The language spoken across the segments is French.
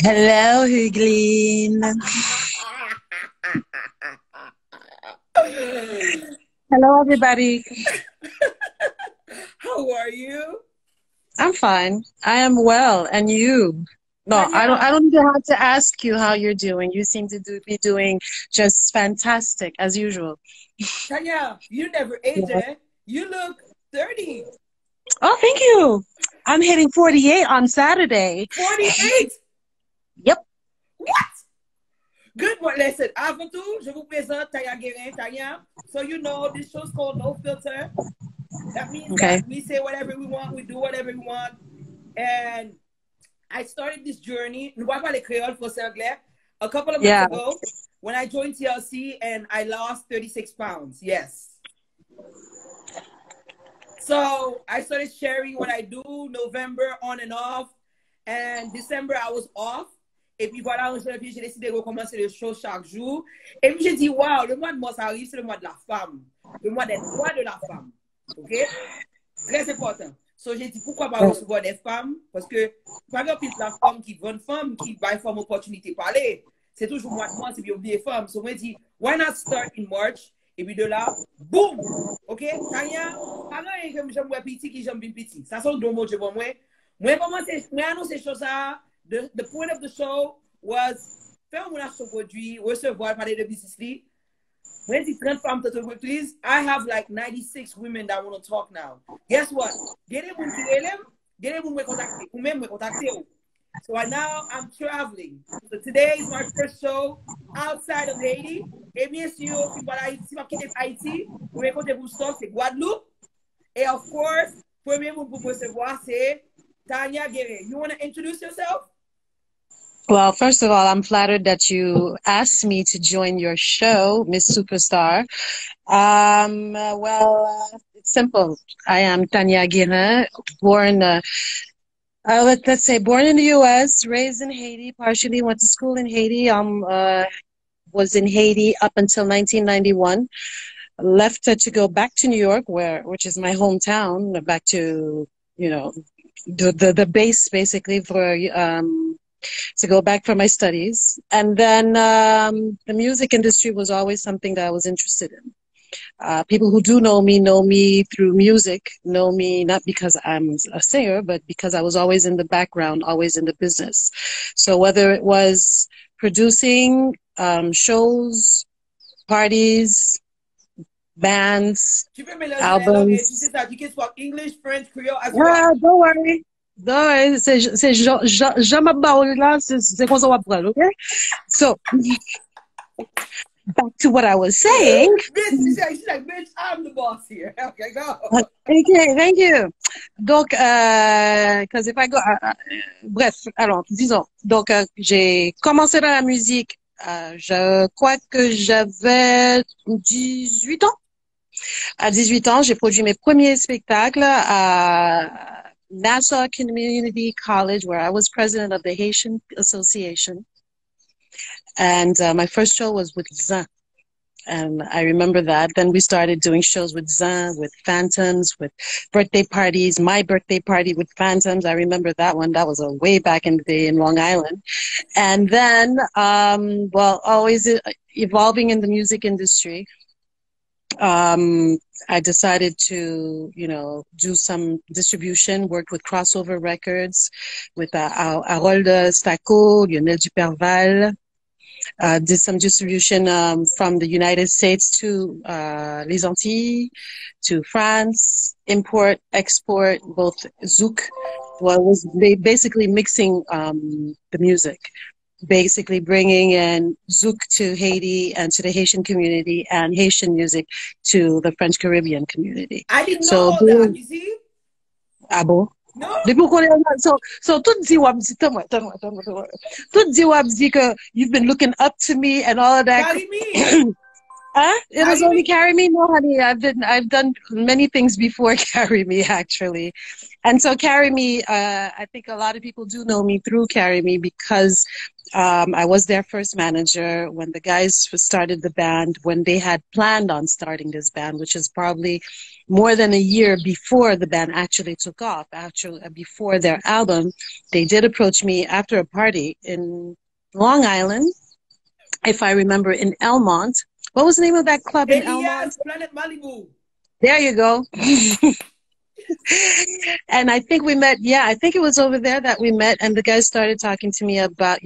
Hello, Huglin. Hello, everybody. How are you? I'm fine. I am well, and you? No, I don't. Tanya, I don't even have to ask you how you're doing. You seem to be doing just fantastic as usual. Tanya, you never age, Yeah. eh? You look 30. Oh, thank you. I'm hitting 48 on Saturday. 48? Yep. What? Good one. Listen, avant tout, je vous présente Tania Guerin. Tanya, so you know this show's called No Filter. That means Okay. that we say whatever we want, we do whatever we want. And I started this journey, nous parlons pas les créoles, français, anglais, a couple of months Yeah. ago when I joined TLC and I lost 36 pounds. Yes. So I started sharing what I do, November on and off, and December I was off. Et puis voilà, en janvier, j'ai décidé de recommencer le show chaque jour. Et puis j'ai dit, wow, le mois de mars arrive, c'est le mois de la femme, le mois des droits de la femme. OK? Très important. So j'ai dit, pourquoi pas recevoir des femmes? Parce que, par exemple, la femme qui vend femme, qui va femme opportunité de parler, c'est toujours mois de mars, c'est bien oublié femme. So moi, dit, why not start in March? Et puis de là, boum! OK? Tanya, pendant que j'aime petit, qui j'aime bien petit. Ça sont deux mots, je vois moi. Moi, annonce ces choses-là. The point of the show was faire mon achat produit, recevoir, parler de business. When the 30 femmes to please, I have like 96 women that want to talk now. Guess what? Get them me contacter. So now I'm traveling. So today is my first show outside of Haiti. Et bien sûr, si je quitte Haïti, vous me comptez pour stock, c'est Guadeloupe. Et of course, premier mot pour me recevoir, c'est Tania Guerin. You want to introduce yourself? Well, first of all, I'm flattered that you asked me to join your show, Miss Superstar. It's simple. I am Tania Guerin, born, let's say born in the U.S., raised in Haiti, partially went to school in Haiti. Was in Haiti up until 1991. Left to go back to New York, which is my hometown, back to, the base basically for, to go back for my studies. And then the music industry was always something that I was interested in. People who do know me through music, know me not because I'm a singer, but because I was always in the background, always in the business. So whether it was producing shows, parties, bands, albums. You can speak English, French, Creole as well. Don't worry. C'est comme ça, okay? So, back to what I was saying. She's like, bitch, I'm the boss here. Okay, go. Okay, thank you. Donc, because if I go, bref, alors, disons. Donc, j'ai commencé dans la musique, je crois que j'avais 18 ans. À 18 ans, j'ai produit mes premiers spectacles à Nassau Community College, where I was president of the Haitian Association. And my first show was with Zin. And I remember that. Then we started doing shows with Zin, with Phantoms, with birthday parties. My birthday party with Phantoms. I remember that one. That was a way back in the day in Long Island. And then, always evolving in the music industry. I decided to, do some distribution, worked with Crossover Records, with Harold Stacco, Lionel Duperval, did some distribution from the United States to Les Antilles, to France, import, export, both Zouk. Well, it was basically mixing the music. Basically bringing in Zouk to Haiti and to the Haitian community, and Haitian music to the French Caribbean community. I didn't know all that, you see? Ah bon? No. So tout dit que you've been looking up to me and all of that. Carry me. Huh? It was only Carry Me? No, honey. I've done many things before Carry Me, actually. And so Carry Me, I think a lot of people do know me through Carry Me because I was their first manager when the guys started the band, when they had planned on starting this band, which is probably more than a year before the band actually took off. Actually, before their album, they did approach me after a party in Long Island, if I remember, in Elmont. What was the name of that club in Elmont? Elias, Planet Malibu. There you go. And I think we met, yeah, I think it was over there that we met, and the guys started talking to me about,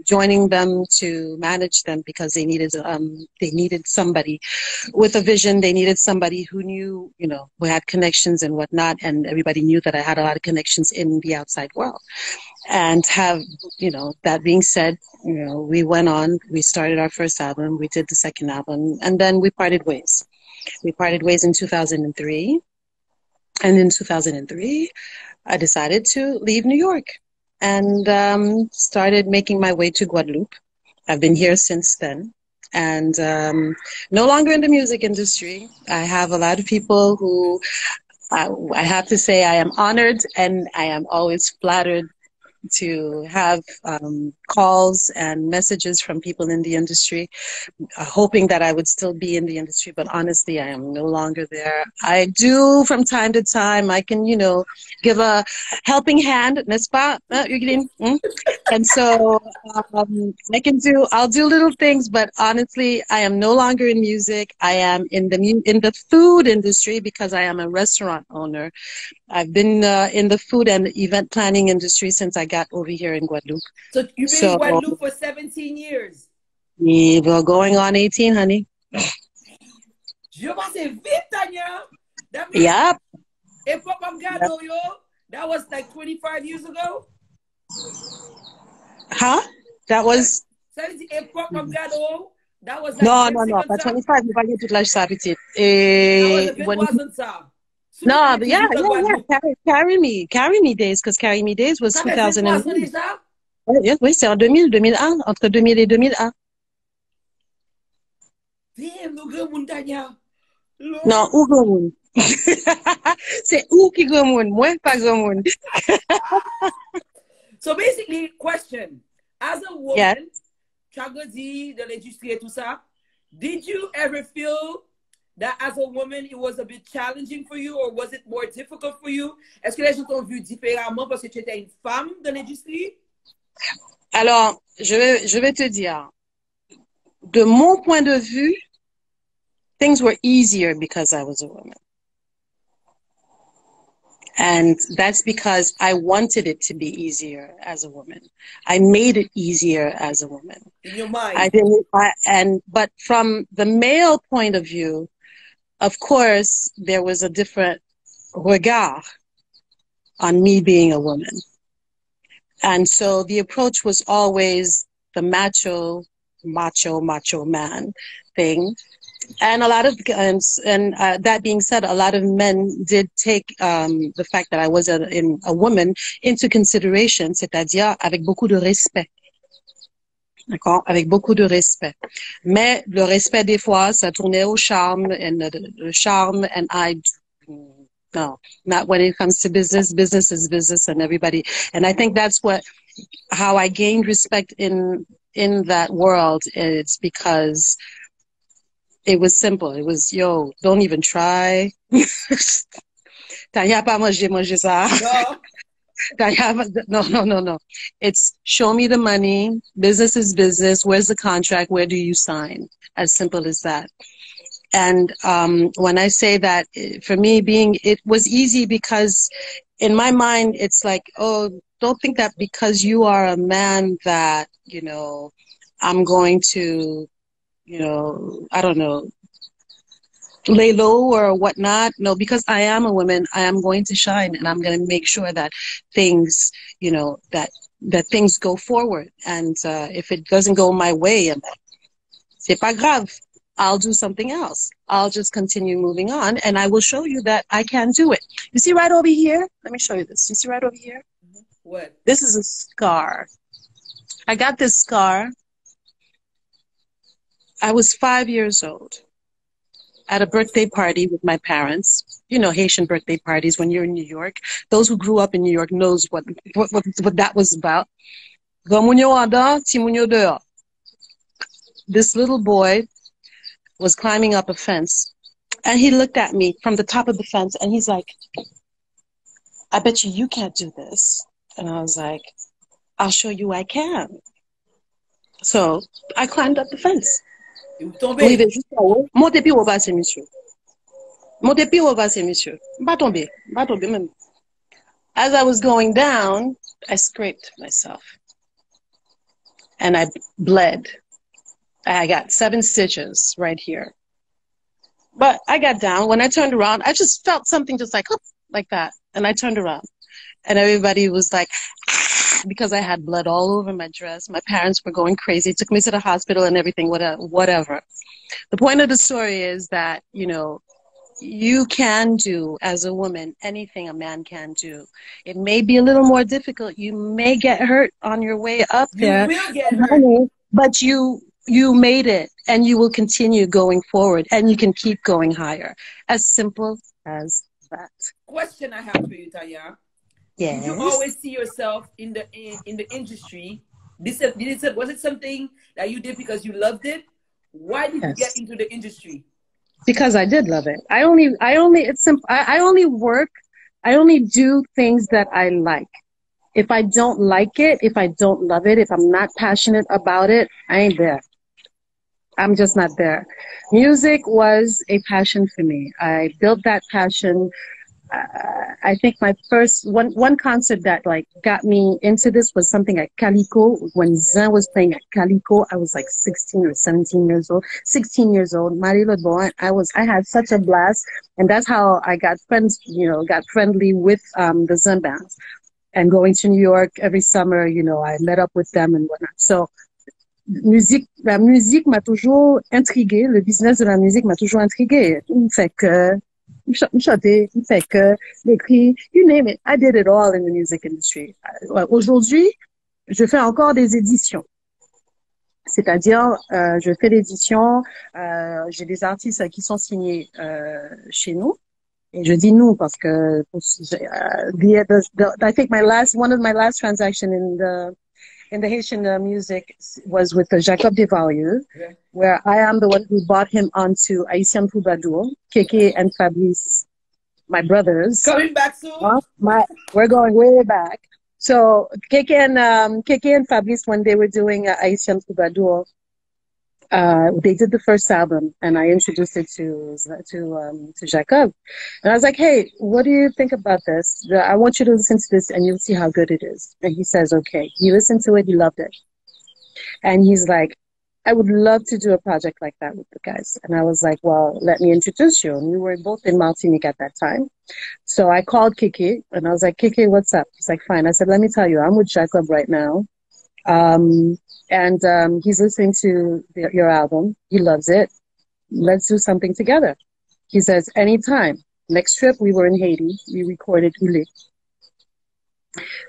joining them to manage them because they needed somebody with a vision. They needed somebody who knew, who had connections and whatnot, and everybody knew that I had a lot of connections in the outside world. And that being said, we went on, we started our first album, we did the second album, and then we parted ways. We parted ways in 2003. And in 2003, I decided to leave New York and started making my way to Guadeloupe. I've been here since then, and no longer in the music industry. I have a lot of people who I have to say I am honored, and I am always flattered to have calls and messages from people in the industry, hoping that I would still be in the industry, but honestly, I am no longer there. I do from time to time, I can, give a helping hand, n'est-ce pas? And so I'll do little things, but honestly, I am no longer in music. I am in the food industry because I am a restaurant owner. I've been in the food and event planning industry since I got over here in Guadeloupe. So you've been in Guadeloupe for 17 years? Yeah, we're going on 18, honey. Je passé vite, Tania. Yep. That was like 25 years ago? Huh? That was... That was like... Non, pas 25, vous parlez toute l'âge ça, petite. No, but yeah. Carry Me Days, because Carry Me Days was 2001. Oui, c'est en 2001, entre 2000 et 2001. Non, ou gomoun. C'est ou qui gomoun, moi pas gomoun. So basically, question. As a woman, yes. Chagodi, de l'industrie et tout ça, did you ever feel that as a woman, it was a bit challenging for you, or was it more difficult for you? Est-ce que les gens t'ont vu différemment parce que tu étais une femme de l'industrie? Alors, je vais te dire, de mon point de vue, things were easier because I was a woman. And that's because I wanted it to be easier as a woman. I made it easier as a woman. In your mind. But from the male point of view, of course, there was a different regard on me being a woman. And so the approach was always the macho man thing. And that being said, a lot of men did take the fact that I was a woman into consideration, c'est-à-dire avec beaucoup de respect. D'accord? Avec beaucoup de respect. Mais le respect, des fois, ça tournait au charme, and the charme, and no, not when it comes to business. Business is business, and everybody. And I think that's how I gained respect in that world. It's because it was simple. It was, yo, don't even try. Tania pas manger ça. No. It's show me the money. Business is business. Where's the contract? Where do you sign? As simple as that. And when I say that, for me, it was easy because in my mind, it's like, oh, don't think that because you are a man that, I'm going to, I don't know, lay low or whatnot. No, because I am a woman, I am going to shine, and I'm going to make sure that things, that things go forward. And if it doesn't go my way, c'est pas grave. I'll do something else. I'll just continue moving on, and I will show you that I can do it. You see right over here? Let me show you this. You see right over here? What? This is a scar. I got this scar. I was 5 years old at a birthday party with my parents. Haitian birthday parties when you're in New York. Those who grew up in New York knows what that was about. Grand moun yo an dan, ti moun yo dehors. This little boy was climbing up a fence. And he looked at me from the top of the fence and he's like, I bet you can't do this. And I was like, I'll show you I can. So I climbed up the fence. Arrivé juste en haut. Monte pi ou passe, monsieur. Monte pi ou passe, monsieur. Pas tomber même. As I was going down, I scraped myself. And I bled. I got 7 stitches right here. But I got down. When I turned around, I just felt something just like that. And I turned around. And everybody was like, because I had blood all over my dress. My parents were going crazy. Took me to the hospital and everything, whatever. The point of the story is that, you know, you can do, as a woman, anything a man can do. It may be a little more difficult. You may get hurt on your way up there. You will get hurt. But you made it, and you will continue going forward, and you can keep going higher. As simple as that. Question I have for you, Tania. Yes. You always see yourself in the industry. Was it something that you did because you loved it? Why did you get into the industry? Because I did love it. I only do things that I like. If I don't like it, if I don't love it, if I'm not passionate about it, I ain't there. I'm just not there. Music was a passion for me. I built that passion. I think my first one concert that like got me into this was something at Calico. When Zin was playing at Calico, I was like 16 or 17 years old. 16 years old. Marie Le Bon. I had such a blast, and that's how I got friendly with the Zin bands. And going to New York every summer, you know, I met up with them and whatnot. So la musique m'a toujours intriguée. Le business de la musique m'a toujours intriguée. Fait que chanter, fait que l'écrit, you name it. I did it all in the music industry. Aujourd'hui, je fais encore des éditions. C'est-à-dire, je fais l'édition, j'ai des artistes qui sont signés chez nous. Et je dis nous parce que I think one of my last transaction in the Haitian music was with Jacob Desvarieux, where I am the one who brought him onto Haitian Troubadour, Keke and Fabrice, my brothers. Coming back soon? We're going way back. So Keke and Fabrice, when they were doing Haitian Troubadour, they did the first album, and I introduced it to Jacob. And I was like, hey, what do you think about this? I want you to listen to this, and you'll see how good it is. And he says, okay. He listened to it. He loved it. And he's like, I would love to do a project like that with the guys. And I was like, well, let me introduce you. And we were both in Martinique at that time. So I called Keke, and I was like, Keke, what's up? He's like, fine. I said, let me tell you, I'm with Jacob right now. And he's listening to your album. He loves it. Let's do something together. He says, anytime. Next trip, we were in Haiti. We recorded Ule,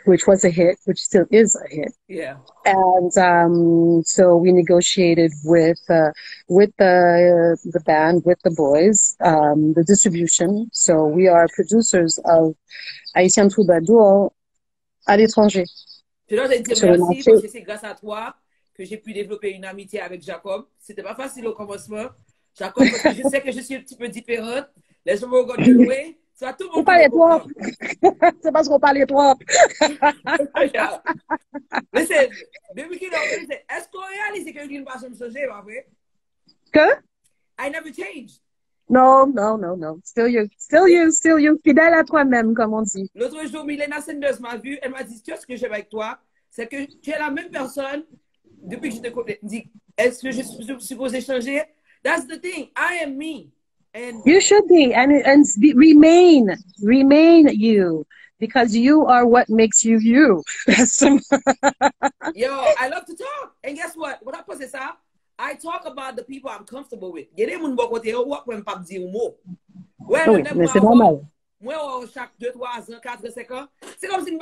which was a hit, which still is a hit. Yeah. And so we negotiated with the band, with the boys, the distribution. So we are producers of Haitian Troubadour à l'étranger. Je dois te dire merci parce que c'est grâce à toi que j'ai pu développer une amitié avec Jacob. C'était pas facile au commencement. Jacob, parce que je sais que je suis un petit peu différente. Les gens me regardent de loin. Ça va tout le monde. On parlait trop. C'est parce qu'on parlait trop. Listen, depuis qu'il a fait, est-ce qu'on réalise que une personne changer, pas vrai? Que? I never changed. No. Still you. Fidèle à toi-même, comme on dit. L'autre jour, Milena Sanders m'a vu. Elle m'a dit, tu sais ce que j'aime avec toi? C'est que tu es la même personne depuis que je te connais. Est-ce que je suis supposé changer? That's the thing. I am me. And you should be. And remain you. Because you are what makes you you. Yo, I love to talk. And guess what? When I post this out, I talk about the people I'm comfortable with. Il y a des gens qui côté walk when pas dire un mot. Ouais, mais c'est normal. Moi, chaque 2, 3 ans, 4, 5 ans, c'est comme si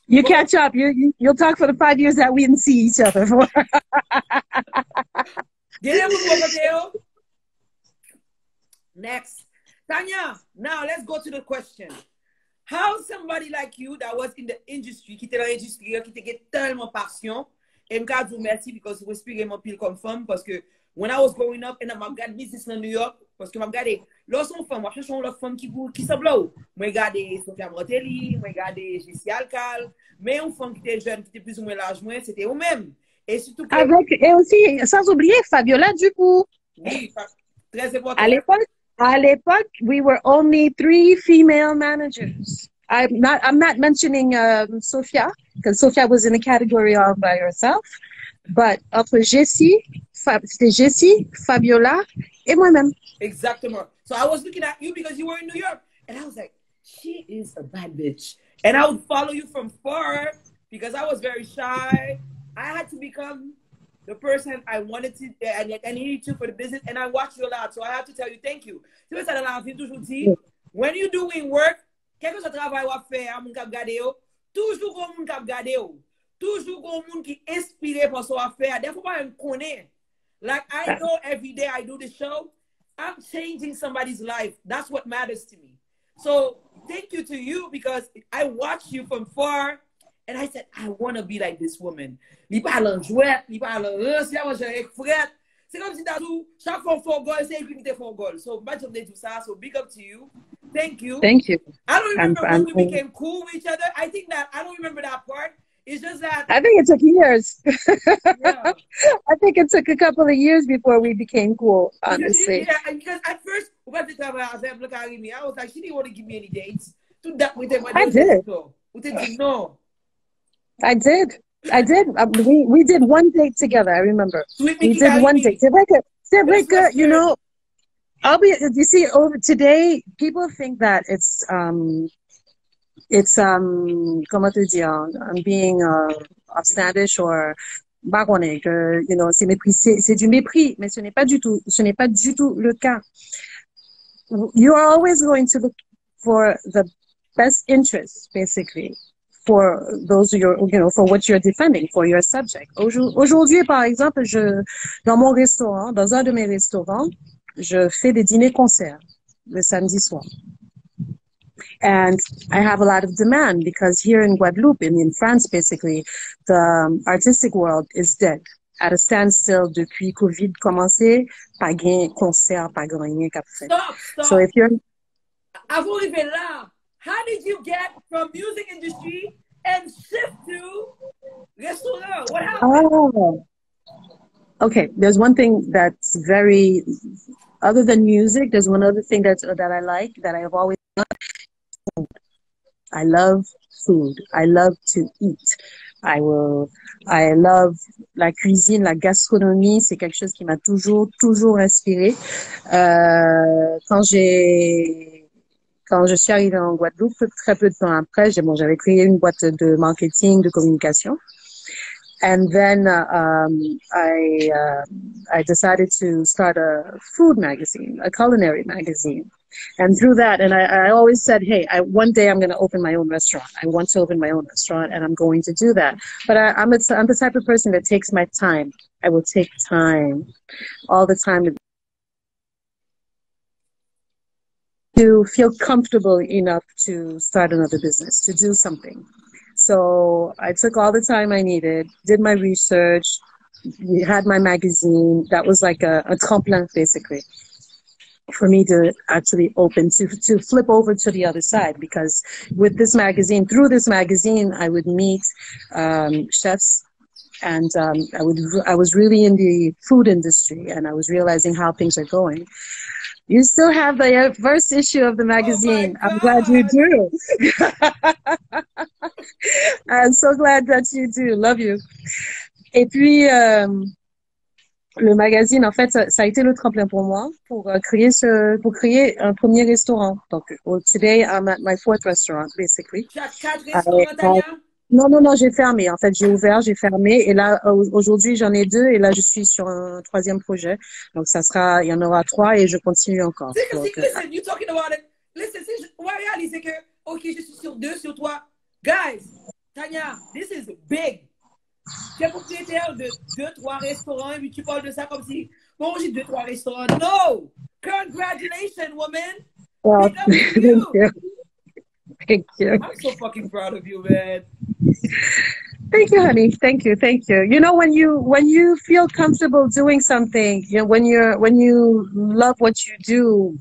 you catch up. You'll talk for the 5 years that we didn't see each other for. Next. Tania, now let's go to the question. how somebody like you that was in the industry, qui était dans l'industrie, qui était tellement passion, et m'ka vous merci because vous inspirez mon pile comme femme, parce que when I was growing up, and I'm got business in New York, parce que m'a regardé, lorsqu'on femme, moi, je cherche une femme qui semble là. Moi, regardé Sophia Mortelli, moi, regardé Jessie Alcal, mais une femme qui était jeune, qui était plus ou moins l'âge, moi, c'était eux-mêmes. Et surtout que... Avec, et aussi, sans oublier Fabiola Dupuis. Oui, très important. À l'époque, we were only 3 female managers. I'm not mentioning Sophia, because Sophia was in a category all by herself. But entre c'était Jessie, Fabiola, et moi-même. Exactement. So I was looking at you because you were in New York, and I was like, she is a bad bitch. And I would follow you from far because I was very shy. I had to become the person I wanted to and needed to for the business, and I watched you a lot, so I have to tell you thank you. When you're doing work, quel que soit le travail qu'on fait, mon cap gade yo, toujours gon moun cap gade yo, toujours gon moun qui inspiré par son affaire. Des fois on connaît. Like I know every day I do the show, I'm changing somebody's life. That's what matters to me. So thank you to you because I watched you from far. And I said, I want to be like this woman. Li parle en jouet, li parle en si avant j'ai frette. C'est comme si t'as tout, chaque fois on goal, c'est lui qui te fait goal. So, much of do ça. So, big up to you. Thank you. Thank you. I don't remember when we became cool with each other. I think that, I don't remember that part. It's just that. I think it took years. Yeah. I think it took a couple of years before we became cool, honestly. Yeah, because at first, I was like, she didn't want to give me any dates. I did. No. I did. We did one date together. I remember. We did one date. C'est vrai que, you know, you see, today, people think that it's comment te dire, I'm being outlandish or baronne, que, you know, c'est du mépris, mais ce n'est pas du tout le cas. You are always going to look for the best interest, basically, for those for what you're defending, for your subject. Aujourd'hui, par exemple, dans mon restaurant, dans un de mes restaurants, je fais des dîners-concerts le samedi soir. And I have a lot of demand because here in Guadeloupe, and in France, basically, the artistic world is dead. At a standstill depuis COVID commencé, pas gain concert, pas rien qu'a fait. Stop. So if you're... Avant d'arriver là, how did you get from music industry and shift to restaurant? What happened? Oh. Okay, there's one thing that's very, other than music, there's one other thing that I like, that I have always done. I love food. I love to eat. I love la cuisine, la gastronomie, c'est quelque chose qui m'a toujours inspiré. Quand je suis arrivée en Guadeloupe, très peu de temps après, j'avais créé une boîte de marketing, de communication. And then I decided to start a food magazine, a culinary magazine. And through that, and I always said, hey, one day I'm going to open my own restaurant. I want to open my own restaurant, and I'm going to do that. But I'm the type of person that takes my time. I will take time, all the time, to feel comfortable enough to start another business, to do something. So I took all the time I needed, did my research, had my magazine. That was like a tremplin, basically, for me to actually to flip over to the other side. Because with this magazine, through this magazine, I would meet chefs, and I was really in the food industry, and I was realizing how things are going. You still have the first issue of the magazine. Oh, I'm glad you do. I'm so glad that you do. Love you. Et puis, le magazine, en fait, ça a été le tremplin pour moi pour créer un premier restaurant. Donc, today I'm at my 4th restaurant, basically. Tu as 4 restaurants, Tania? Non, j'ai fermé. En fait, j'ai ouvert, j'ai fermé. Et là, aujourd'hui, j'en ai 2. Et là, je suis sur un 3e projet. Donc, il y en aura 3 et je continue encore. Listen, you talking about it. Listen, réaliser c'est que, OK, je suis sur 2, sur 3. Guys, Tania, this is big. Tu es propriétaire de 2-3 restaurants et puis tu parles de ça comme si, bon, j'ai 2-3 restaurants. No! Congratulations, woman! Well, thank you. Thank you. I'm so fucking proud of you, man. Thank you, honey. Thank you. Thank you. You know, when you feel comfortable doing something, you know, when you love what you do,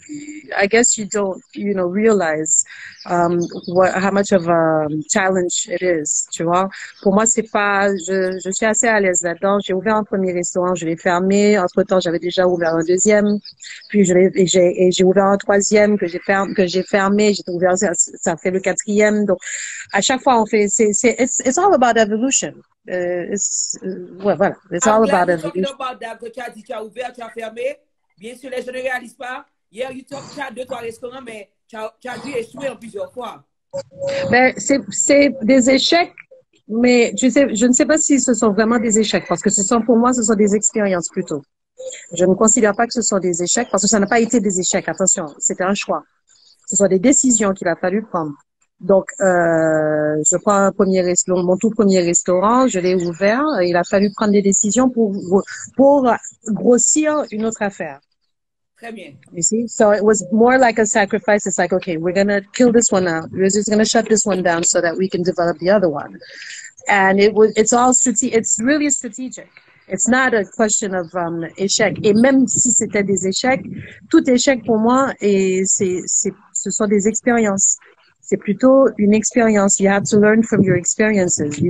I guess you don't, you know, realize how much of a challenge it is, tu vois. Pour moi, c'est pas, je suis assez à l'aise là-dedans. J'ai ouvert un premier restaurant, je l'ai fermé. Entre-temps, j'avais déjà ouvert un deuxième, puis j'ai ouvert un troisième que j'ai fermé. J'ai ouvert, ça fait le quatrième. Donc, à chaque fois, on fait, it's all about evolution. Ouais, voilà. It's I'm all glad about you're talking evolution. about that, que tu as dit, tu as ouvert, tu as fermé. Bien sûr, les gens ne réalisent pas. Hier, tu as deux, trois restaurants, mais tu as dû échouer en plusieurs fois. Ben, c'est des échecs, mais tu sais, je ne sais pas si ce sont vraiment des échecs, parce que pour moi, ce sont des expériences plutôt. Je ne considère pas que ce sont des échecs, parce que ça n'a pas été des échecs. Attention, c'était un choix. Ce sont des décisions qu'il a fallu prendre. Donc, je prends mon tout premier restaurant, je l'ai ouvert. Il a fallu prendre des décisions pour grossir une autre affaire. Très bien. You see, so it was more like a sacrifice. It's like, okay, we're gonna kill this one out. We're just gonna shut this one down so that we can develop the other one. And it's all strategic. It's really strategic. It's not a question of échec. Et même si c'était des échecs, tout échec pour moi, ce sont des expériences. C'est plutôt une expérience. You have to learn from your experiences.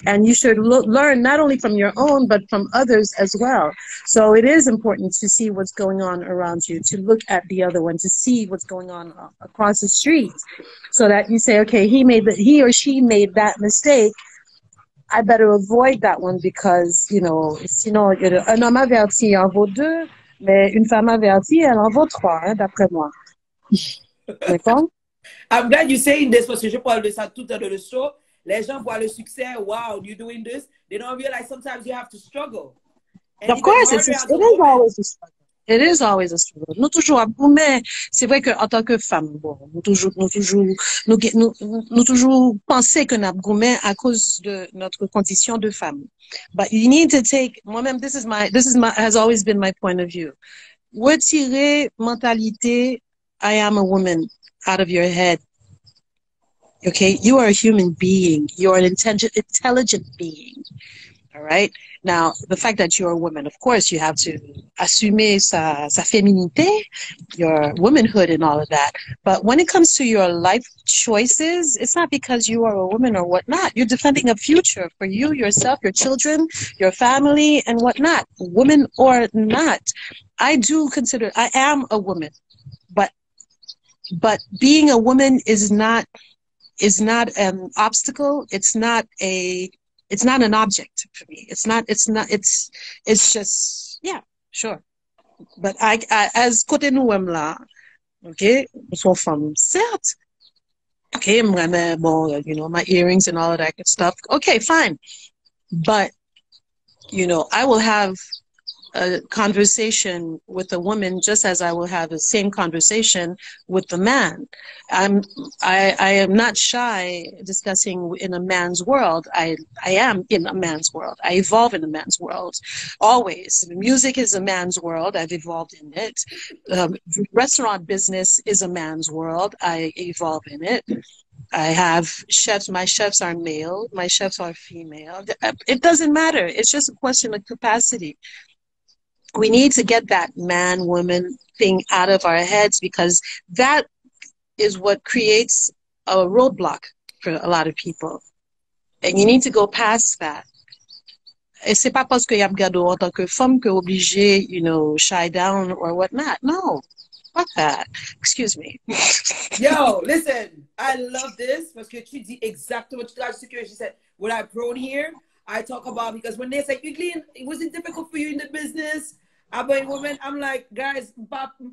And you should learn not only from your own, but from others as well. So it is important to see what's going on around you, to look at the other one, to see what's going on across the street, so that you say, okay, he or she made that mistake. I better avoid that one because, you know, sinon, un homme averti en vaut deux, mais une femme avertie, elle en vaut trois, hein, d'après moi. D'accord? I'm glad you're saying this parce que je parle de ça tout à l'heure de show. Les gens voient le succès. Wow, you're doing this. They don't realize sometimes you have to struggle. And of course, it is always a struggle. It is always a struggle. Nous toujours, mais c'est vrai qu'en tant que femme, bon, nous toujours penser que nous gourmet à cause de notre condition de femme. But you need to take, moi-même, has always been my point of view. Retirer mentalité, I am a woman out of your head. Okay. You are a human being. You are an intelligent being. All right. Now, the fact that you're a woman, of course, you have to assumer sa féminité, your womanhood and all of that. But when it comes to your life choices, it's not because you are a woman or whatnot. You're defending a future for you, yourself, your children, your family, and whatnot, woman or not. I do consider I am a woman, but being a woman is not an obstacle. It's not an object for me. It's just, yeah, sure. But I as côté nous là, okay, nous sommes femmes, certes. Okay, bon, you know, my earrings and all of that good stuff. Okay, fine. But, you know, I will have a conversation with a woman just as I will have the same conversation with the man. I am not shy discussing in a man's world. I am in a man's world. I evolve in a man's world. Always. Music is a man's world. I've evolved in it. Restaurant business is a man's world. I evolve in it. I have chefs. My chefs are male. My chefs are female. It doesn't matter. It's just a question of capacity. We need to get that man-woman thing out of our heads because that is what creates a roadblock for a lot of people. And you need to go past that. Et c'est pas parce que y a gado en tant que femme que obligé, you know, shy down or whatnot. No. Fuck that. Excuse me. Yo, listen, I love this parce que tu dis exactement ce que je said. What I've grown here, I talk about because when they say, Euglene, was it difficult for you in the business? About women, I'm like, guys,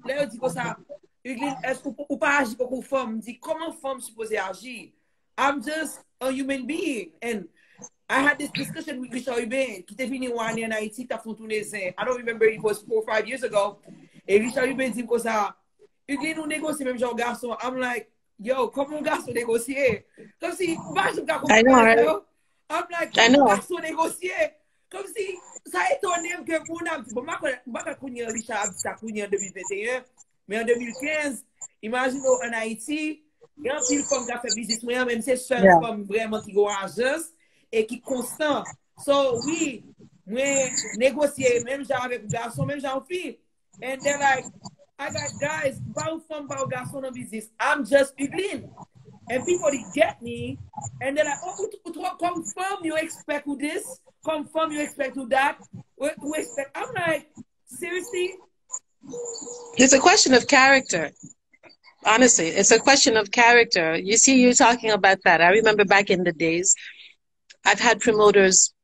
là, dit comme ça, Euglene, est-ce qu'on pas agir comme femme? Dit, comment femme supposée agir? I'm just a human being. And I had this discussion with Richard Hubin, qui était venu one year en Haïti, qui a fait tourner ça. I don't remember, it was 4 or 5 years ago. Et Richard Hubin dit comme ça, Euglene, nous négocie même genre garçon. I'm like, yo, comment un garçon négocier? Comme si, I know, right? I'm like, comment un garçon négocier? Comme si, ça étonne que mon âme, bon, je connais Richard, ça connaît en 2021, mais en 2015, imaginez en Haïti, Il y a un pile femme qui a fait business, moi, même c'est seule Yeah. femme vraiment qui courageuse et qui constant. So, oui, moi, négocier, même genre avec garçon, même genre fille. And they're like, I got guys, pas femme, pas garçon dans business. I'm just ugly. And people they get me, and they're like, oh, come from you expect to this, come from you expect to that. We expect. I'm like, seriously? It's a question of character. Honestly, it's a question of character. You see, you're talking about that. I remember back in the days, I've had promoters,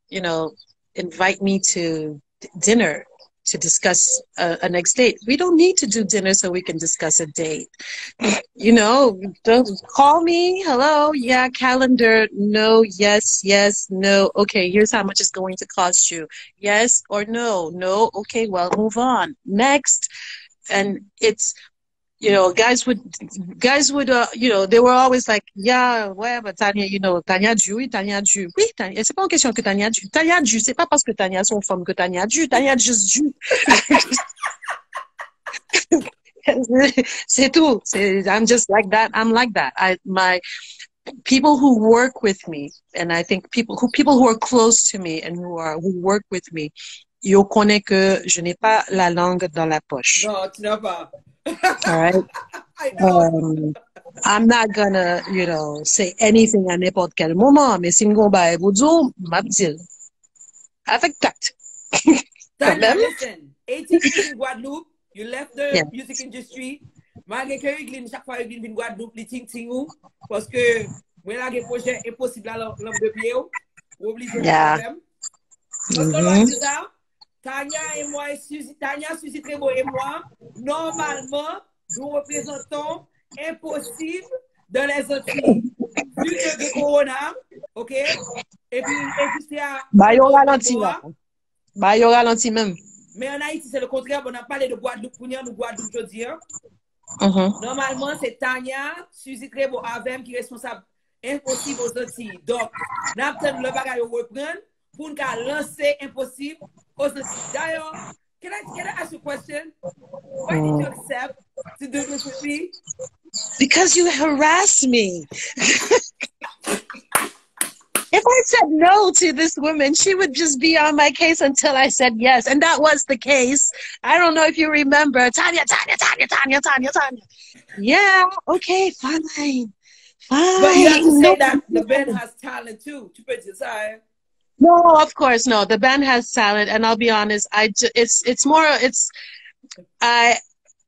invite me to dinner to discuss a next date. We don't need to do dinner so we can discuss a date. Don't call me. Hello. Yeah. Calendar. No. Yes. Yes. No. Okay. Here's how much it's going to cost you. Yes or no. No. Okay. Well, move on. Next. And it's, guys would, they were always like, yeah, ouais, but Tania, Tania Ju, oui, Tania Ju. Oui, Tania, c'est pas une question que Tania Ju. Tania Ju, c'est pas parce que Tania sont femmes que Tania Ju. Tania just Ju. C'est tout. I'm just like that. I'm like that. My people who work with me, and I think people who are close to me and who work with me, yo connaît que je n'ai pas la langue dans la poche. No, tu n'as pas. All right. I know. I'm not gonna, say anything à n'importe quel moment, mais si m'gon ba e boudzo, m'abdil. Avec tact. Quand Tanya, même. listen. 18 years in Guadeloupe, you left the Yeah. music industry. Malgré que Eglin, chaque fois Eglin vient Guadeloupe, li ting ting ou, parce que moi là, j'ai projet impossible à l'homme de pied ou obligé de Yeah. faire même. Parce que l'on dit ça, Tania et moi, Tania, Suzy Trébo et moi, normalement, nous représentons impossible dans les Antilles. Vu que le corona, ok? Et puis, l'industrie a... Bah, yo ralenti là. Bah, yo ralenti même. Mais en Haïti, c'est le contraire. On a parlé de Guadeloupe, nous Guadeloupe, je dis. Normalement, c'est Tania, Suzy Trébo, Avem qui est responsable impossible aux Antilles. Donc, nous avons le bagage reprendre pour nous lancer impossible aux Antilles. D'ailleurs, can I ask you a question? Why did you accept to do this with me? Because you harass me. If I said no to this woman, she would just be on my case until I said yes. And that was the case. I don't know if you remember. Tania. Yeah, okay, fine. But you have to say No, that the band has talent too. Tu peux dire ça, hein? No, of course, no. The band has talent, and I'll be honest. I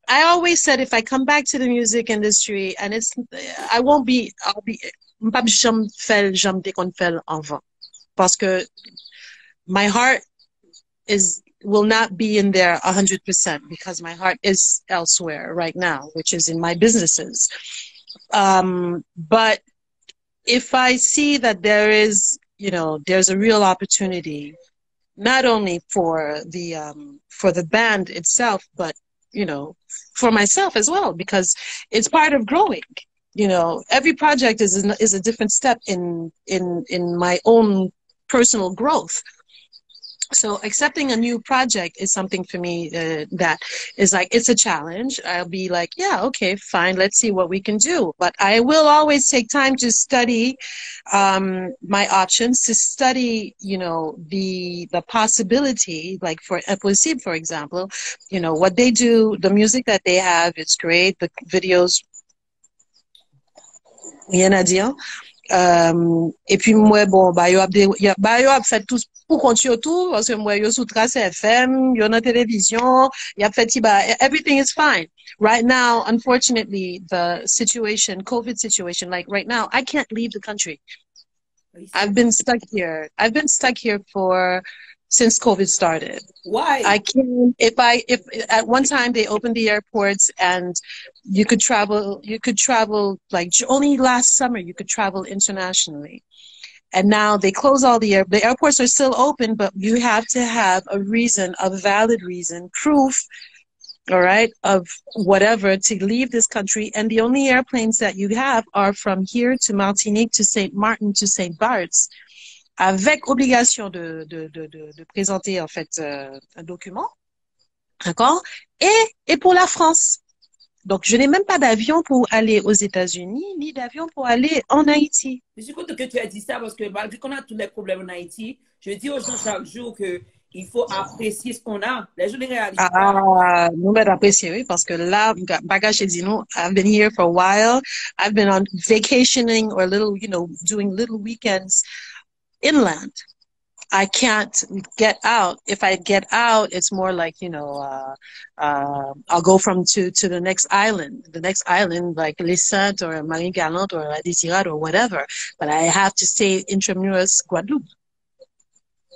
always said if I come back to the music industry, and I'll be m'pa jam fel jam de kon fel avant. Parce que my heart will not be in there 100% because my heart is elsewhere right now, which is in my businesses. But if I see that there's a real opportunity, not only for the band itself, but, for myself as well, because it's part of growing. Every project is a different step in my own personal growth. So accepting a new project is something for me that is like, it's a challenge. I'll be like, yeah, okay, fine. Let's see what we can do. But I will always take time to study my options, to study, the possibility, like for Impossible, for example, what they do, the music that they have, it's great. The videos, rien à dire. Et puis moi bon bah yo a fait tout pour continuer tout parce que moi yo sous trace FM yo na télévision y a fait everything is fine right now. Unfortunately, the COVID situation, like right now, I can't leave the country. I've been stuck here since COVID started. Why? I can't, if at one time they opened the airports and you could travel like only last summer you could travel internationally. And now they close all the airports are still open, but you have to have a valid reason, proof, all right, of whatever to leave this country. And the only airplanes that you have are from here to Martinique to Saint Martin to Saint Bart's, avec obligation de présenter en fait un document, d'accord, et pour la France. Donc, je n'ai même pas d'avion pour aller aux États-Unis, ni d'avion pour aller en Haïti. Je suis content que tu as dit ça parce que malgré qu'on a tous les problèmes en Haïti, je dis aux gens chaque jour que il faut apprécier ce qu'on a. Les gens ne réalisent pas. Ah, nous m'avons apprécié, oui, parce que là, bagage j'ai dit non, I've been here for a while. I've been on vacationing or little, doing little weekends inland. I can't get out. If I get out, it's more like, I'll go to the next island, like Les Saintes or Marie Galante or La Désirade or whatever. But I have to stay intramuros Guadeloupe.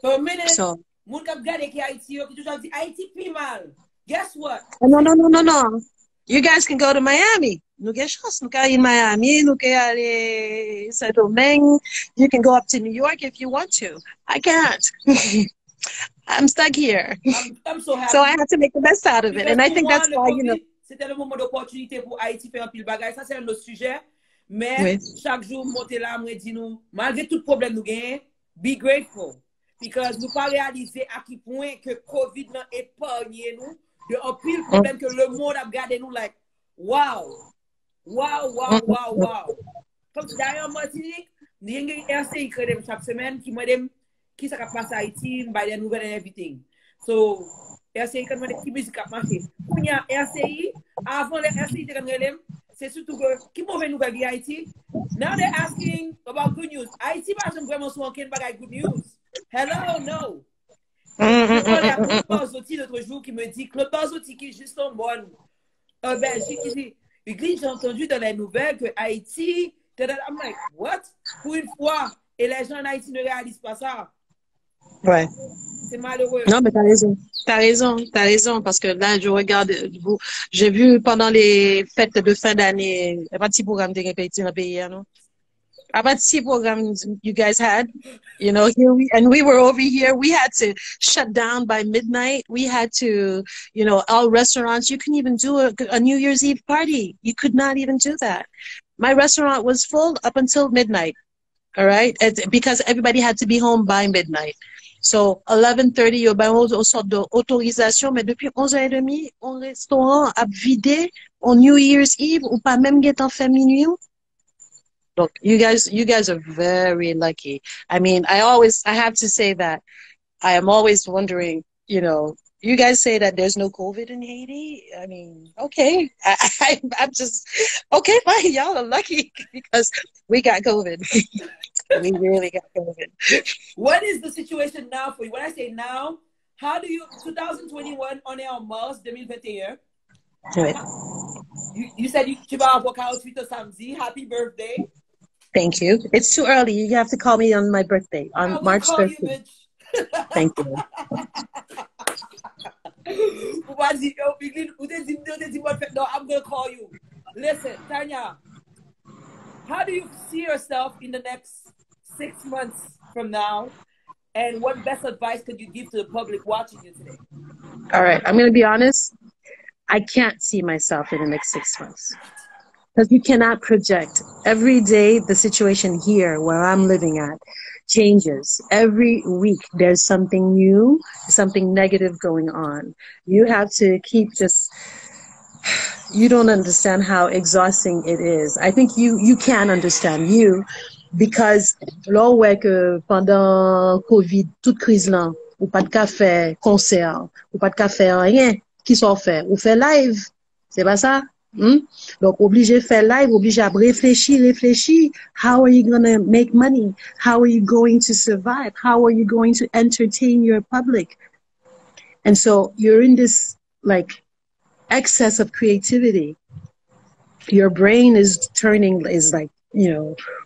For a minute, So, moun kap gade ki Haiti yo, ki toujours dit Haiti pi mal. Guess what? no. You guys can go to Miami. Nous get chance. Nous can in Miami. Nous can aller Saint-Domingue. You can go up to New York if you want to. I can't. I'm stuck here. I'm so happy. So I have to make the best out of it. And I think that's why, C'était le moment d'opportunité pour Haïti faire un pile bagage. Ça, c'est un autre sujet. Mais Oui. chaque jour, monter là, moi, dis nous, malgré tout problème nous gagnons, be grateful. Because nous pas réaliser à quel point que COVID n'a épargné nous de un pile problème que le monde a gardé nous, like, wow. Comme d'ailleurs, Martinique, nous avons un RCI chaque semaine qui m'a dit qui ça passe à Haïti, by des nouvelles and everything. So, RCI, quand on qui musique a marché. Quand il y a RCI, avant les RCI, c'est surtout que qui mauvais nouvelle de Haïti. Now they're asking about good news. Haïti, par exemple, vraiment souvent qu'il y a good news. Hello, no. Je parlais à Claude Barzotti l'autre jour qui me dit, Claude Barzotti qui est juste en bonne Belgique, qui dit, j'ai entendu dans les nouvelles que Haïti, I'm like, what? Pour une fois, et les gens en Haïti ne réalisent pas ça. Ouais. C'est malheureux. Non, mais t'as raison, parce que là, je regarde, j'ai vu pendant les fêtes de fin d'année, il y a pas de petit programme de répétition dans le pays, non? How about the program you guys had? We were over here. We had to shut down by midnight. We had to, all restaurants. You couldn't even do a New Year's Eve party. You could not even do that. My restaurant was full up until midnight. All right, because everybody had to be home by midnight. So 11:30, il y a une sorte d'autorisation, mais depuis 11h30, un restaurant a vidé on New Year's Eve ou pas même en fait minuit. Look, you guys are very lucky. I mean, I have to say that I am always wondering, you guys say that there's no COVID in Haiti. I mean, okay. I'm just, okay, fine. Y'all are lucky because we got COVID. We really got COVID. What is the situation now for you? When I say now, how do you, 2021, on est en mars 2021. Right. You said tu vas avoir 48 au samedi. Happy birthday. Thank you. It's too early. You have to call me on my birthday, on March 13th. Thank you. No, I'm going to call you. Listen, Tania, how do you see yourself in the next 6 months from now? And what best advice could you give to the public watching you today? All right. I'm going to be honest. I can't see myself in the next 6 months. Because you cannot project. Every day, the situation here where I'm living at changes. Every week, there's something new, something negative going on. You have to keep just, you don't understand how exhausting it is. I think you can understand, because là où est que pendant COVID, toute crise là, ou pas de café, concert, ou pas de café, rien, qui sont fait? Ou fait live. C'est pas ça? Donc, obligé faire live, obligé à réfléchir. How are you going to make money? How are you going to survive? How are you going to entertain your public? And so you're in this excess of creativity. Your brain is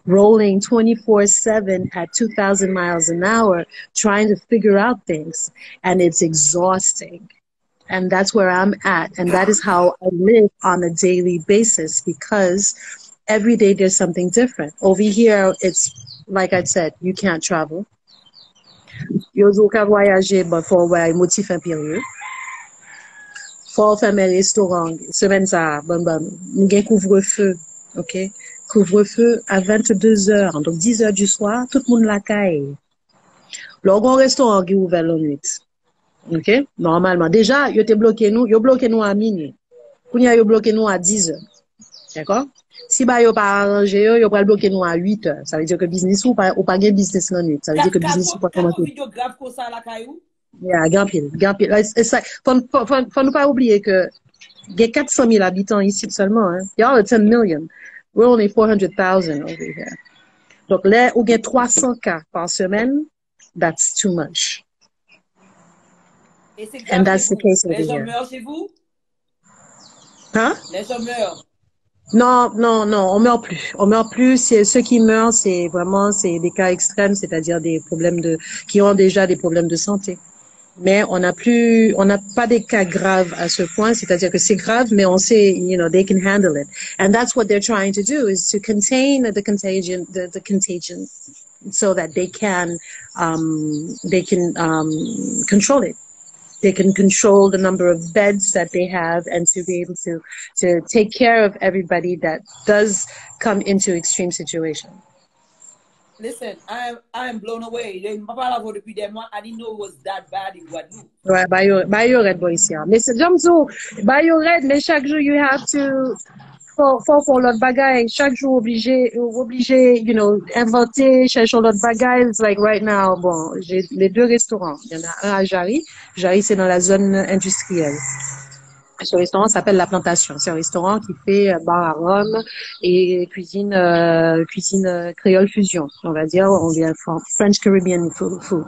rolling 24/7 at 2,000 miles an hour, trying to figure out things. And it's exhausting. And that's where I'm at. And that is how I live on a daily basis, because every day there's something different. Over here, it's, like I said, you can't travel. Yo ka voyager, but faut avoir motif impérieux. Faut faire mes restaurants. Semaine ça, nous avons couvre-feu. OK? Couvre-feu à 22h. Donc 10h du soir, tout le monde la caille. Le grand restaurant qui est ouvert la nuit. OK? Normalement. Déjà, yo bloqué nous à minuit. Kounya yo bloqué nous à 10 heures. D'accord? Si bah yo pas arrangé yo va bloquer nous à 8 heures. Ça veut dire que business ou pas gain business la nuit. Ça veut dire que business ou pas Kako commencer. vidéo grave comme ça la caillou? Yeah, gampil, gampil. It's like, faut nous pas oublier que il y a 400 000 habitants ici seulement, hein. Y'all are 10 million. We're only 400,000 over here. Donc là, où il y a 300 cas par semaine, that's too much. Et c'est And grave chez that's the vous. case over Les gens here. meurent chez vous? Hein? Les gens meurent. Non, non, non, on meurt plus. On meurt plus. Ceux qui meurent, c'est vraiment, c'est des cas extrêmes, c'est-à-dire des problèmes qui ont déjà des problèmes de santé. Mais on n'a pas des cas graves à ce point, c'est-à-dire que c'est grave, mais on sait, they can handle it. And that's what they're trying to do, is to contain the contagion so that they can control it. They can control the number of beds that they have and to be able to take care of everybody that does come into extreme situation. Listen, I'm blown away. Papa la voix depuis des mois. I didn't know it was that bad in Guadeloupe. Ouais, bayo red boy ici. Mais c'est comme ça, bayo red, mais chaque jour you have to faut l'autre bagaille. Chaque jour obligé, inventer, chercher l'autre bagaille. It's like right now, bon, j'ai les 2 restaurants. Il y en a un à Jarry. Jarry, c'est dans la zone industrielle. Ce restaurant s'appelle La Plantation. C'est un restaurant qui fait bar à rhum et cuisine créole fusion. On va dire, on vient French Caribbean food.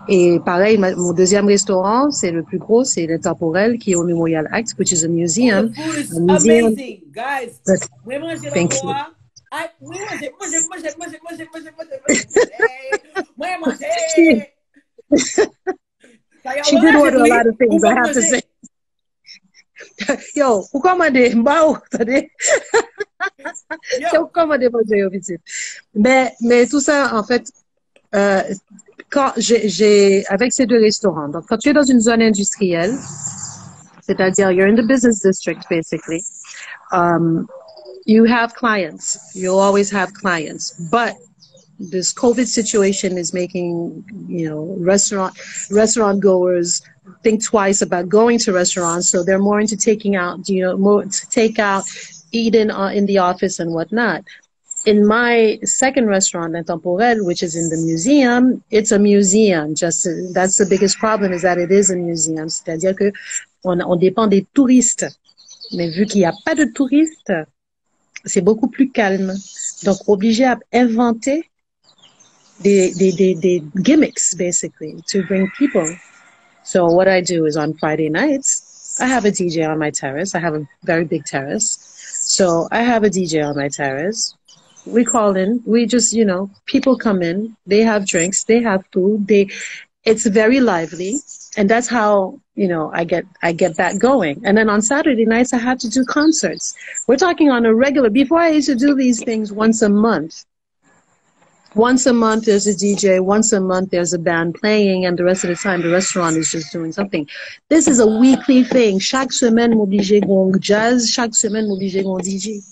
Et pareil, mon deuxième restaurant, c'est le plus gros, c'est l'Intemporel qui est au Memorial Act, which is a museum. Oh, the food is amazing, guys. Thank you. She did order a lot of things, I have to say. Yo, ou commandez, mbao, attendez. Ou commandez pour dire visite. Mais tout ça, en fait, quand avec ces 2 restaurants, donc quand tu es dans une zone industrielle, c'est-à-dire you're in the business district basically, you have clients. You'll always have clients, but this COVID situation is making, restaurant goers think twice about going to restaurants. So they're more into taking out, more to take out, eating in the office and whatnot. In my second restaurant, Intemporel, which is in the museum, it's a museum. That's the biggest problem, is that it is a museum. C'est-à-dire que on dépend des touristes. Mais vu qu'il n'y a pas de touristes, c'est beaucoup plus calme. Donc, obligé à inventer des gimmicks, basically, to bring people. So what I do is on Friday nights, I have a DJ on my terrace. I have a very big terrace. So I have a DJ on my terrace. We call in, we just, people come in, they have drinks, they have food, it's very lively. And that's how, I get that going. And then on Saturday nights, I have to do concerts. We're talking on a regular, before I used to do these things once a month. Once a month there's a DJ, once a month there's a band playing, and the rest of the time the restaurant is just doing something. This is a weekly thing. Chaque semaine, m'oblige gon jazz, chaque semaine, m'oblige gon DJ.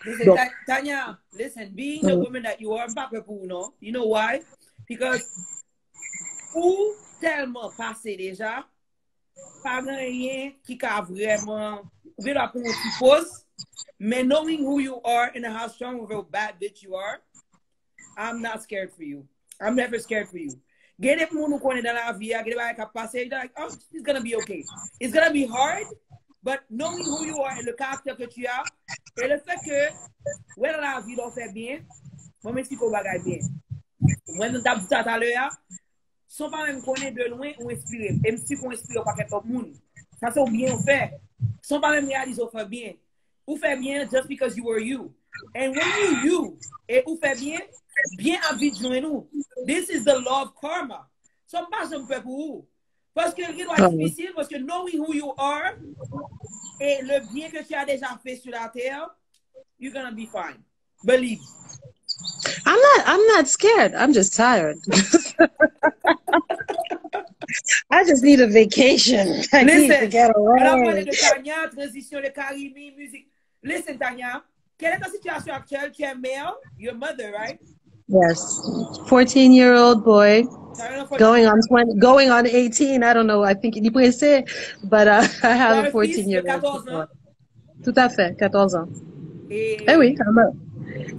Listen, donc, Tania, listen, being the woman that you are, you know why? Because ou tellement passé déjà, pas rien qui a vraiment, ou bien pour un petit pause, mais knowing who you are and how strong of a bad bitch you are, I'm not scared for you. I'm never scared for you. Get it, moun ou dans la vie, get it back à passer, like, oh, it's gonna be okay. It's gonna be hard, but knowing who you are et le caractère que tu as, et le fait que, ouais, dans la vie, on fait bien, moi, même si qu'on bagaille bien. Moi, nous t'as dit tout à l'heure, sans pas même connaître de loin ou inspirer. Et si qu'on inspire pas quelqu'un monde, ça c'est bien fait. Sans pas même réaliser, on fait bien. Ou fait bien just because you were you. And when you, et ou fait bien habite nous. This is the law of karma. So pas je me fais pour vous. Parce que il doit être difficile, parce que knowing who you are et le bien que tu as déjà fait sur la terre, you're gonna be fine. Believe. I'm not scared. I'm just tired. I just need a vacation. I need to get away. On a parlé de Tania, transition de Karimi, musique. Listen, Tania, quelle est ta situation actuelle? Tu es male, your mother, right? Yes. 14-year-old boy. T'as un Going on 20, going on 18. I don't know. I think il est pressé, but I have a fils de 14-year-old. 14 ans Tout à fait, 14 ans. Eh oui, et quand même.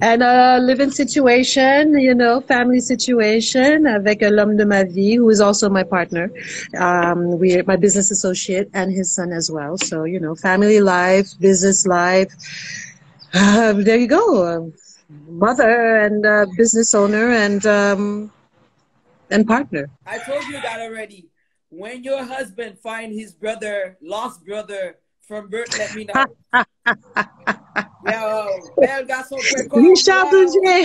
And a living situation, you know, family situation avec l'homme de ma vie, who is also my partner. We're my business associate and his son as well. So, you know, family life, business life. There you go. Mother and business owner and partner. I told you that already. When your husband find his brother, lost brother from birth, let me know. Yo, bel garçon précoce, Richard wow. Douget,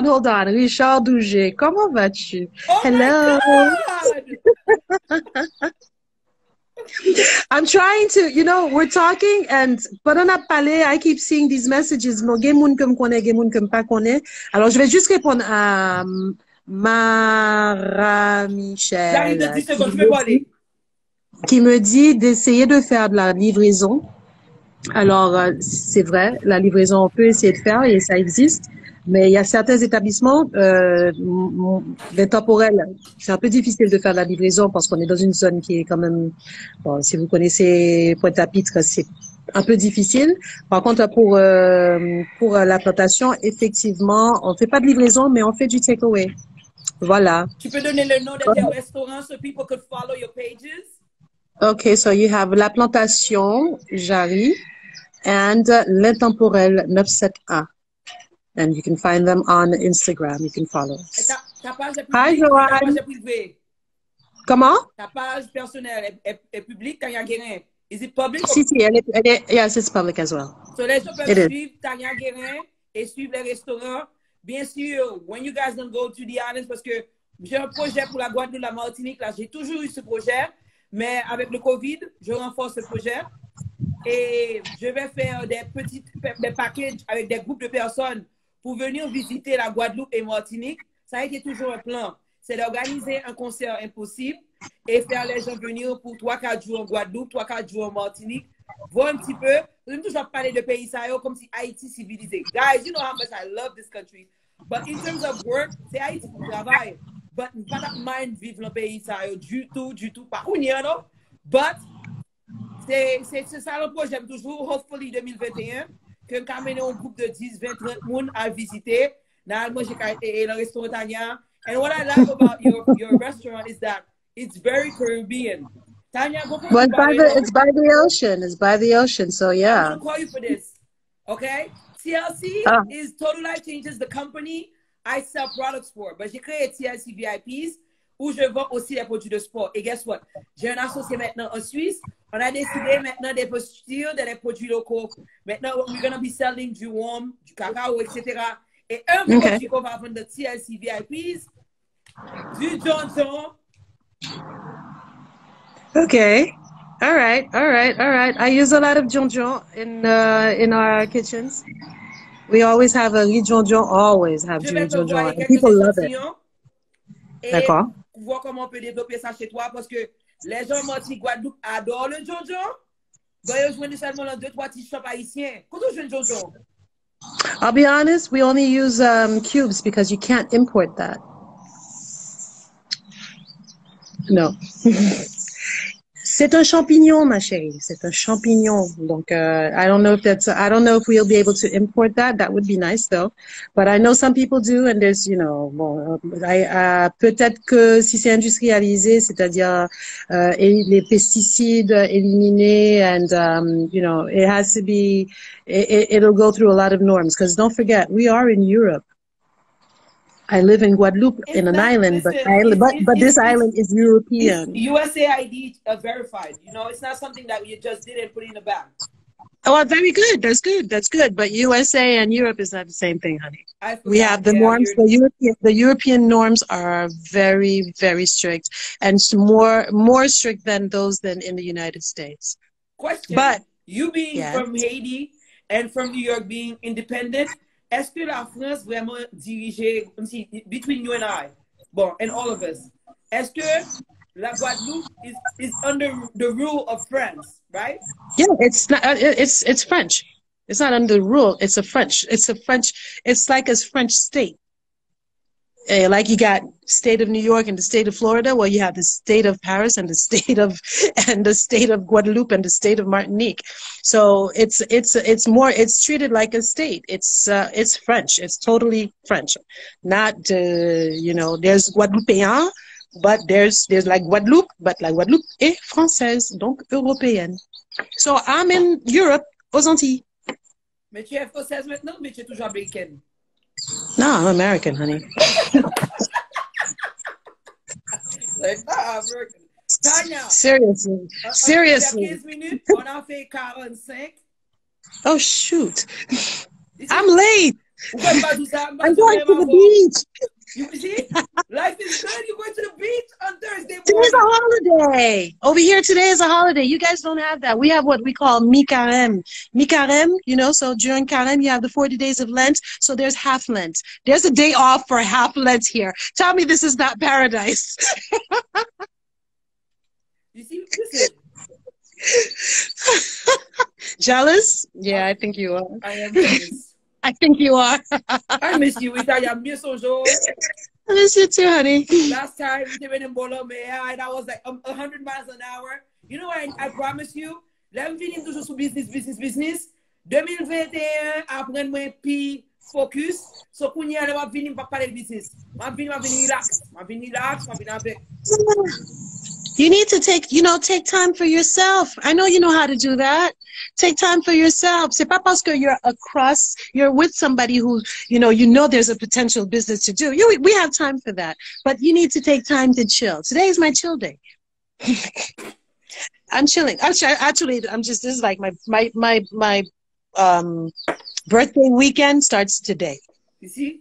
hold on. Richard Douget, comment vas-tu? Oh my Hello. God! I'm trying to, you know, we're talking and pendant qu'on a parlé, I keep seeing these messages. Bon, gen moun kem konen, gen moun kem pa konen. Alors, je vais juste répondre à Mara J'arrive de Michel 10 secondes, je vais parler. qui me dit d'essayer de faire de la livraison. Alors, c'est vrai, la livraison, on peut essayer de faire et ça existe. Mais il y a certains établissements, les temporels, c'est un peu difficile de faire de la livraison parce qu'on est dans une zone qui est quand même, bon, si vous connaissez Pointe-à-Pitre, c'est un peu difficile. Par contre, pour la plantation, effectivement, on fait pas de livraison, mais on fait du takeaway. Voilà. Tu peux donner le nom de tes restaurants so people could follow your pages? Okay, so you have La Plantation, Jarry, and L'Intemporel 971. And you can find them on Instagram. You can follow us. Ta page est Hi, publique ou ta page Joanne. est privée? Comment? Ta page personnelle est publique, Tania Guerin. Is it public? Si, yes, it's public as well. So les gens It peuvent is. suivre Tania Guerin et suivre les restaurants. Bien sûr, when you guys don't go to the islands, parce que j'ai un projet pour la Guadeloupe, la Martinique, là, j'ai toujours eu ce projet, mais avec le Covid, je renforce ce projet et je vais faire des packages avec des groupes de personnes pour venir visiter la Guadeloupe et Martinique. Ça a été toujours un plan. C'est d'organiser un concert impossible et faire les gens venir pour 3-4 jours en Guadeloupe, 3-4 jours en Martinique, voir un petit peu. Je vais toujours parler de pays ça comme si Haïti civilisé. Guys, you know how much I love this country. But in terms of work, c'est Haïti pour travail. But pas mind vivre dans le pays ça du tout. Pas qu'on y a, non? But c'est ça le projet toujours, hopefully 2021, que nous amenons un groupe de 10, 20, 30 personnes à visiter. Normalement, j'ai le restaurant Tania. And what I like about your restaurant is that it's very Caribbean. Tanya, go Well, it's by the ocean. It's by the ocean. So I'm yeah. gonna call you for this. Okay? TLC is Total Life Changes, the company I sell products for. But j'ai créé TLC VIPs où je vends aussi les produits de sport. Et guess what? J'ai un associé maintenant en Suisse. On a décidé maintenant de posture des produits locaux. Maintenant, we're gonna be selling du warm, du cacao, etc. Et un produit qu'on va vendre de TLC VIPs, du Johnson. Okay. All right. I use a lot of jonjon in our kitchens. We always have a riz jonjon. Always have Je du vais te jonjon. voir And quelques people love it. échantillons et D'accord. voir comment on peut développer ça chez toi parce que les gens Martinique Guadeloupe adorent le jonjon. Donc, ils jouent seulement dans 2-3 petits shops haïtiens. Quand on joue le jonjon? I'll be honest, we only use cubes because you can't import that. No. C'est un champignon, ma chérie. C'est un champignon. Donc, I don't know if we'll be able to import that. That would be nice, though. But I know some people do, and there's, you know, bon, peut-être que si c'est industrialisé, c'est-à-dire les pesticides éliminés, and you know, it has to be, it'll go through a lot of norms. Because don't forget, we are in Europe. I live in Guadeloupe in an island, but this island is European. It's USAID verified. You know, it's not something that you just did and put in the bag. Oh, very good. That's good. But USA and Europe is not the same thing, honey. We have the norms. The European norms are very, very strict, and more strict than those than in the United States. Question. But you being from Haiti and from New York being independent, est-ce que la France vraiment dirigée, comme si, between you and I, bon, and all of us, est-ce que la Guadeloupe is under the rule of France, right? Yeah, it's not. It's French. It's not under rule. It's like a French state. Like you got state of New York and the state of Florida. Well, you have the state of Paris and the state of Guadeloupe and the state of Martinique. So it's treated like a state. It's French. It's totally French. Not there's Guadeloupéen, but there's like Guadeloupe, but la Guadeloupe est française, donc européenne. So I'm in Europe, aux Antilles. Mais tu es française maintenant, mais tu es toujours américaine. No, I'm American, honey. American. Tania. Seriously. Seriously. 15 minutes, on a fait 45. Oh, shoot. I'm late. I'm going to the beach. You see? Life is good. You're going to the beach on Thursday morning. Today's a holiday. Over here today is a holiday. You guys don't have that. We have what we call mi-carême. Mi-carême, so during carême, you have the 40 days of Lent. So there's half Lent. There's a day off for half Lent here. Tell me this is not paradise. You see? Listen. Jealous? Yeah, I think you are. I am jealous. I think you are. I miss you. I miss you. I miss you too, honey. Last time we went in Bolome, and I was like 100 miles an hour. You know what? I promise you, let me finish toujours sur business. 2021, après moi puis focus. So qu'on y a, on va venir pas parler de business. On va venir relax. On va venir avec. You need to take time for yourself. I know you know how to do that. Take time for yourself. C'est pas parce que you're with somebody who, you know there's a potential business to do. We have time for that. But you need to take time to chill. Today is my chill day. I'm chilling. Actually, this is like my birthday weekend starts today. You see?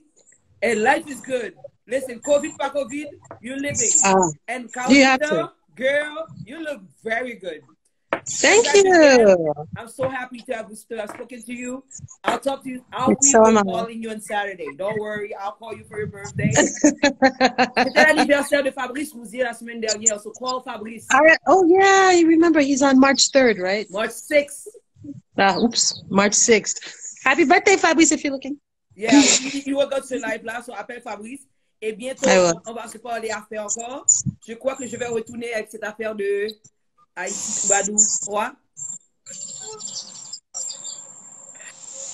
And life is good. Listen, COVID, pas COVID, you're living. And you have to. Girl, you look very good. Thank you. I'm so happy to have spoken to you. I'll talk to you. I'll be calling you on Saturday. Don't worry. I'll call you for your birthday. C'était l'anniversaire de Fabrice Rousier la semaine dernière. So call Fabrice. Oh, yeah. You remember he's on March 3rd, right? March 6th. March 6th. Happy birthday, Fabrice, if you're looking. Yeah, you will go to live là. So appelle Fabrice. Et bientôt, on va se parler affaires encore. Je crois que je vais retourner avec cette affaire de Haïti, Guadeloupe. Ouais.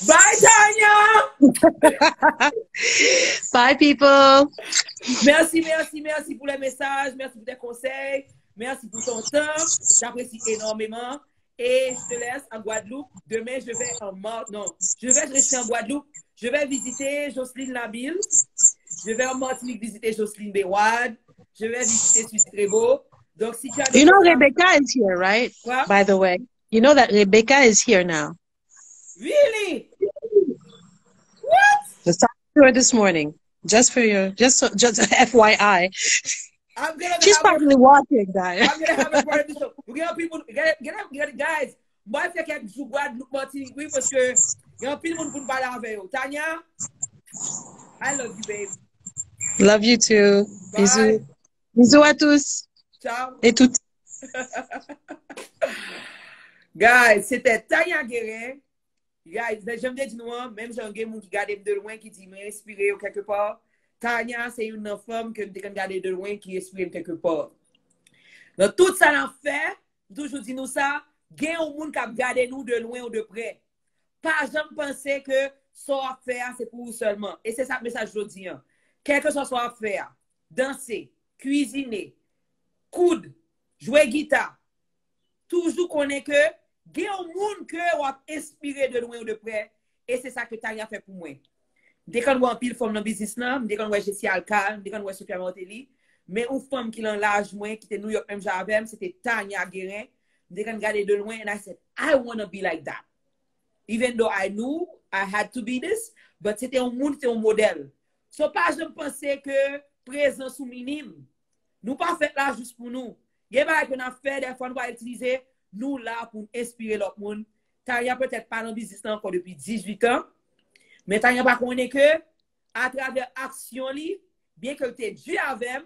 Bye, Tania! Bye, people! Merci pour les messages. Merci pour tes conseils. Merci pour ton temps. J'apprécie énormément. Et je te laisse en Guadeloupe. Demain, je vais rester en Guadeloupe. Je vais visiter Jocelyne Labille. Je vais en Martinique visiter Jocelyne Béwad. Je vais visiter Suisse Trébeau. Donc, si tu as Rebecca is here, right? Quoi? By the way. You know that Rebecca is here now. Really? What? Just talked to her this morning. Just FYI. She's probably watching that. I'm gonna have a part of this show. We got people, get guys. Moi, je fais quelques jours Guadeloupe, Martinique, oui, parce que il y a plein de monde pour nous parler avec eux. Tania, I love you, babe. Love you too. Bye. Bisous. Bisous à tous. Ciao. Et toutes. Guys, c'était Tania Guerin. Guys, j'aime bien dire, même j'ai un gars qui regarde de loin qui dit m'inspirer ou quelque part. Tania, c'est une femme que je regarde de loin qui inspire quelque part. Dans tout ça, l'en fait, toujours dit nous ça, il y a un monde qui regarde nous de loin ou de près. Pas jamais penser que ça à faire, c'est pour vous seulement. Et c'est ça le message que je dis. Quel que soit à faire, danser, cuisiner, coudre, jouer guitare, toujours connaît que il y a un monde que vous inspiré de loin ou de près. Et c'est ça que Tania fait pour moi. Dès qu'on voit un pile femme dans le business, dès qu'on voit Jessie Alcal, dès qu'on voit Sophia Martelly, mais une femme qui l'en l'âge moins, qui était New York même j'avais, c'était Tania Guerin. Dès qu'on regardait de loin, and I said, I want to be like that. Even though I knew I had to be this, but c'était un monde, c'était un modèle. So pas je me pensais que présence ou minime, nous pas fait là juste pour nous. Il y a pas qu'on a fait, des fois nous va utiliser nous là pour inspirer l'autre monde. Tania peut-être pas dans le business encore depuis 18 ans. Mais Tania pas connaît que à travers action li, bien que tu Dieu avec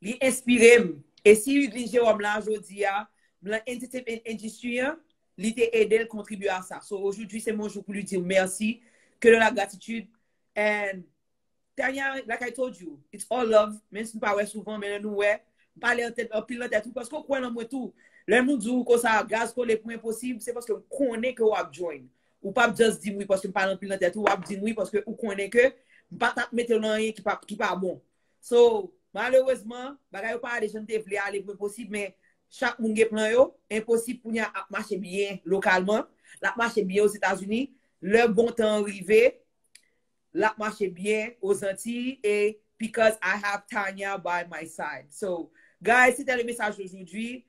li inspiré. Et si Jérôme là aujourd'hui a l'entité industrielle, li t'a aidé à contribuer à ça. So aujourd'hui c'est mon jour pour lui dire merci, que de la gratitude and Tania, like I told you, it's all love. Même si nous pas souvent, mais nous ouais, parler en tête, en pile en tête tout parce qu'on croit dans moi tout. Le monde dit que ça gaz que les points possible, c'est parce que on connaît que on va join. Ou pas juste dire oui parce que parle en pile en tête ou dire oui parce que on connaît que pas mettre dans rien qui pas bon. So, malheureusement, bagay pas des gens te vle aller plus possible mais chaque monde gen plan yo, impossible pour nous marcher bien localement, la marcher bien aux États-Unis, le bon temps arrivé. La marche bien aux Antilles et because I have Tania by my side. So, guys, c'était le message d'aujourd'hui.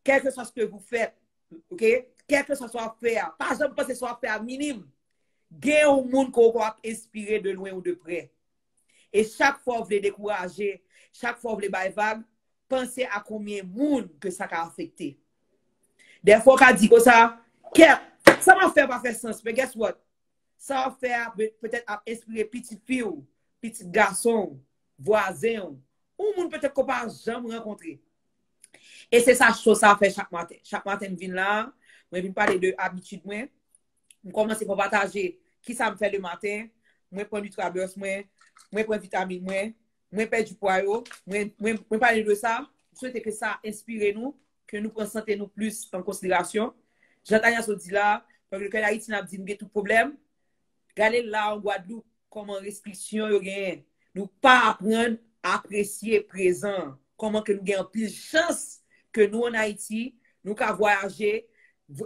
Quel que soit ce que vous faites, ok? Quel que soit faire, pas exemple que ce soit faire minime. Gain au monde qu'on va inspirer de loin ou de près. Et chaque fois vous voulez décourager, chaque fois vous voulez bailler vague, pensez à combien de monde que ça a affecté. Des fois, on dit que ça m'a fait pas faire sens, mais guess what? Ça va faire peut-être inspirer petit fille, petit garçon, voisin, ou monde peut-être qu'on pas jamais rencontrer. Et c'est ça chose ça fait chaque matin. Chaque matin je viens là, je viens parler de habitude moi. Je commence par partager qui ça me fait le matin, moi prendre du travail moi prendre vitamine moi perdre du poids moi parler de ça. Je souhaite que ça inspire nous, que nous prenions santé nous plus en considération. J'entends ça dit là parce que Haïti n'a dit tout problème. Regardez là en Guadeloupe, comment restriction yo gen. Nous pas apprendre à apprécier présent. Comment que nous gagnons plus de chance que nous en Haïti, nous qu'à voyager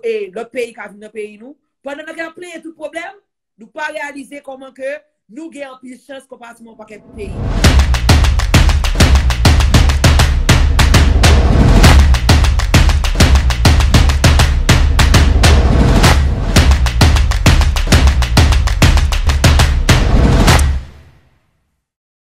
et le pays qui a venu dans le pays nous. Pendant que nous avons plein de tout problème, nous pas réaliser comment que nous gagnons plus de chance comparativement à quelques pays.